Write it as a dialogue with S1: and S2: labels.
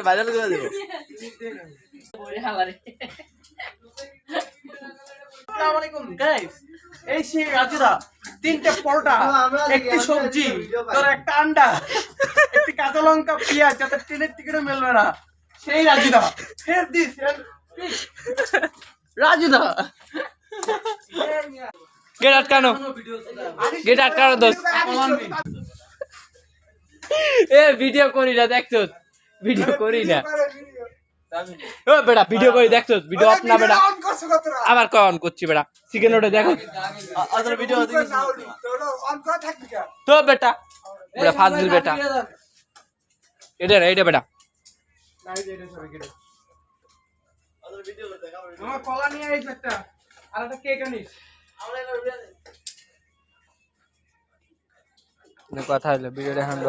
S1: Viral করে দেবো। এই সেই রাজুদা 3টে পরোটা, একটি সবজি, তোর একটা আন্ডা, একটি কাঁচা লঙ্কা, পেঁয়াজ, যাতে ট্রেনের টিকিটও মেলবে না, সেই রাজুদা। ফের দিস রাজুদা।
S2: গেট আটকানো, গেট আটকানো দোস্ত। এ ভিডিও করি না, দেখছো? ভিডিও করি না। ও বেটা ভিডিও করি, দেখছো? ভিডিও অফ না বেটা? আবার কয় অন করছি বেটা? চিকেন ওটা দেখো তো বেটা, বেটা ফাজল বেটা। এটা না, এটা বেটা।
S1: আমার কলা নিয়ে আইছ একটা, আর একটা কেক আনিস।
S2: কথা হলো ভিডিওটা এখন